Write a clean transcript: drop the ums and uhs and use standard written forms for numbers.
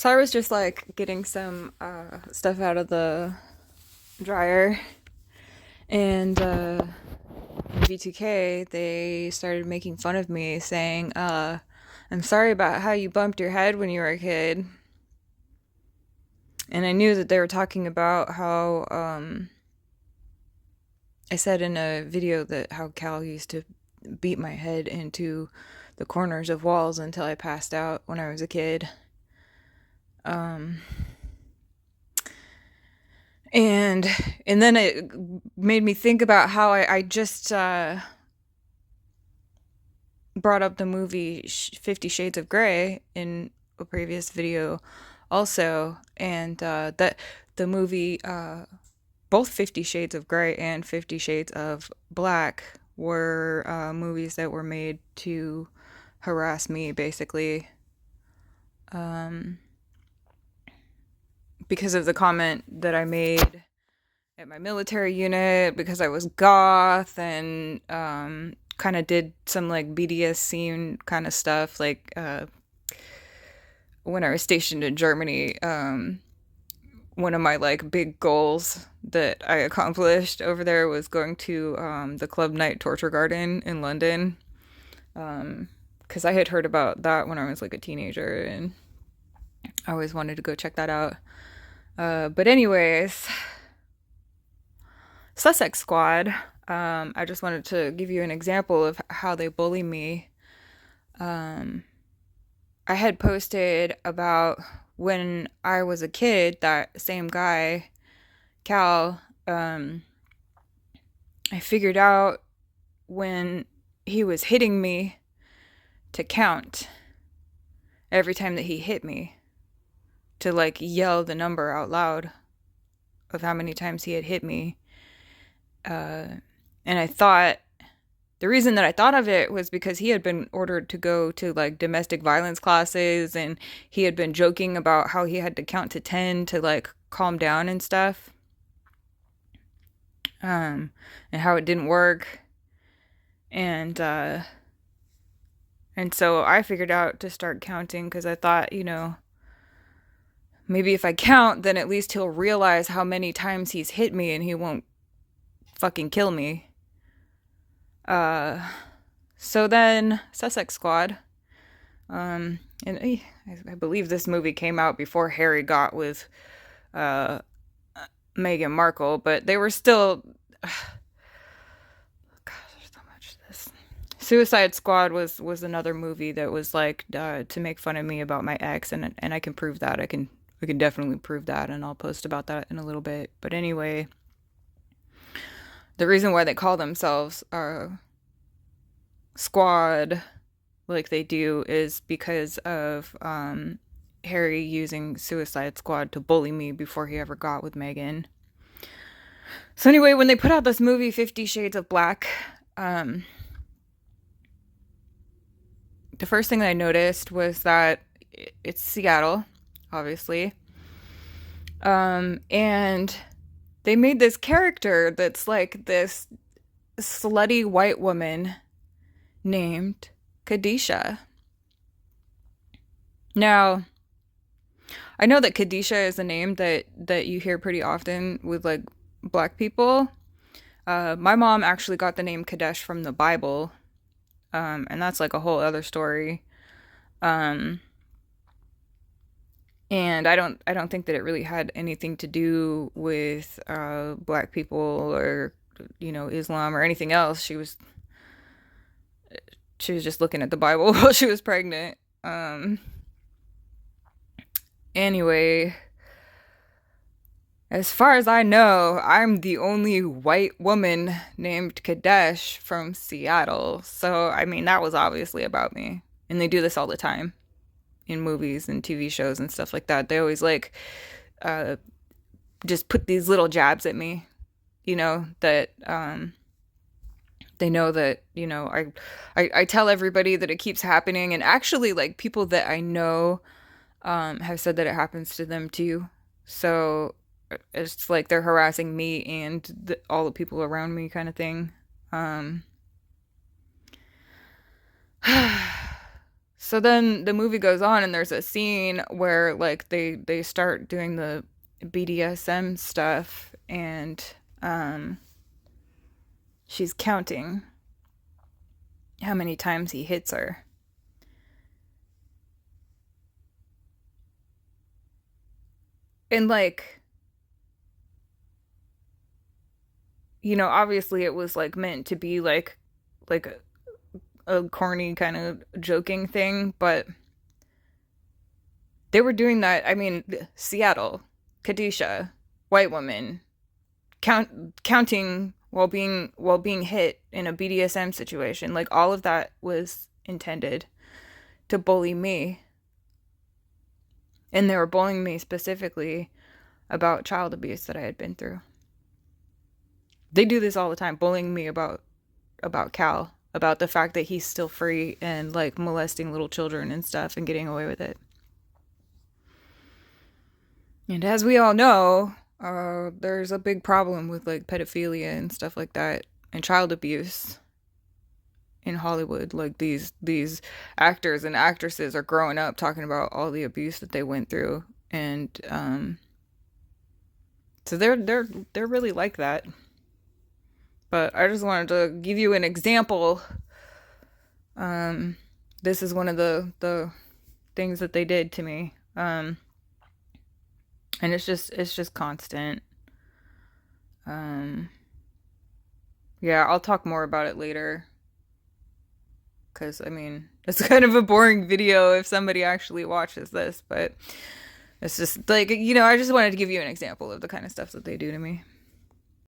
So I was just like getting some stuff out of the dryer, and in V2K they started making fun of me, saying, "I'm sorry about how you bumped your head when you were a kid." And I knew that they were talking about how I said in a video that how Cal used to beat my head into the corners of walls until I passed out when I was a kid. Um, and and then it made me think about how I just brought up the movie 50 Shades of Grey in a previous video also, and that the movie both 50 Shades of Grey and 50 Shades of Black were movies that were made to harass me, basically, um, because of the comment that I made at my military unit, because I was goth and kind of did some like BDS scene kind of stuff. Like when I was stationed in Germany, one of my like big goals that I accomplished over there was going to the Club Night Torture Garden in London. Because I had heard about that when I was like a teenager, and I always wanted to go check that out. But anyways, Sussex Squad. I just wanted to give you an example of how they bully me. Um, I had posted about when I was a kid, that same guy, Cal, I figured out when he was hitting me to count every time that he hit me, to like yell the number out loud of how many times he had hit me. And I thought the reason that I thought of it was because he had been ordered to go to like domestic violence classes, and he had been joking about how he had to count to 10 to like calm down and stuff. And how it didn't work. And and so I figured out to start counting, because I thought, maybe if I count, then at least he'll realize how many times he's hit me and he won't fucking kill me. Uh, so then Sussex Squad, and I believe this movie came out before Harry got with uh, Meghan Markle, but they were still. God, there's so much of this. Suicide Squad was another movie that was like to make fun of me about my ex, and I can prove that. I can definitely prove that, and I'll post about that in a little bit. But anyway, the reason why they call themselves Squad like they do is because of Harry using Suicide Squad to bully me before he ever got with Megan. So anyway, when they put out this movie 50 Shades of Black, the first thing that I noticed was that it's Seattle, obviously. And they made this character that's like this slutty white woman named Kadisha. Now, I know that Kadisha is a name that you hear pretty often with like black people. My mom actually got the name Kadesh from the Bible, and that's like a whole other story. Um, and I don't think that it really had anything to do with black people or Islam or anything else. She was just looking at the Bible while she was pregnant. Anyway, as far as I know, I'm the only white woman named Kadesh from Seattle. So, I mean, that was obviously about me. And they do this all the time in movies and TV shows and stuff like that. They always like uh, just put these little jabs at me, that they know that, I tell everybody that it keeps happening. And actually, like, people that I know have said that it happens to them too. So it's like they're harassing me and all the people around me, kind of thing. Um, So then the movie goes on, and there's a scene where like they start doing the BDSM stuff, and um she's counting how many times he hits her. And like, obviously it was like meant to be like a corny kind of joking thing, but they were doing that. I mean, Seattle, Kadisha, white woman, counting while being hit in a BDSM situation. Like all of that was intended to bully me, and they were bullying me specifically about child abuse that I had been through. They do this all the time, bullying me about Cal, about the fact that he's still free and like molesting little children and stuff and getting away with it. And as we all know, there's a big problem with like pedophilia and stuff like that and child abuse in Hollywood. Like these actors and actresses are growing up talking about all the abuse that they went through, and so they're really like that. But I just wanted to give you an example. Um, this is one of the things that they did to me. And it's just constant. Um, yeah, I'll talk more about it later. Because, I mean, it's kind of a boring video if somebody actually watches this, but it's just like, I just wanted to give you an example of the kind of stuff that they do to me.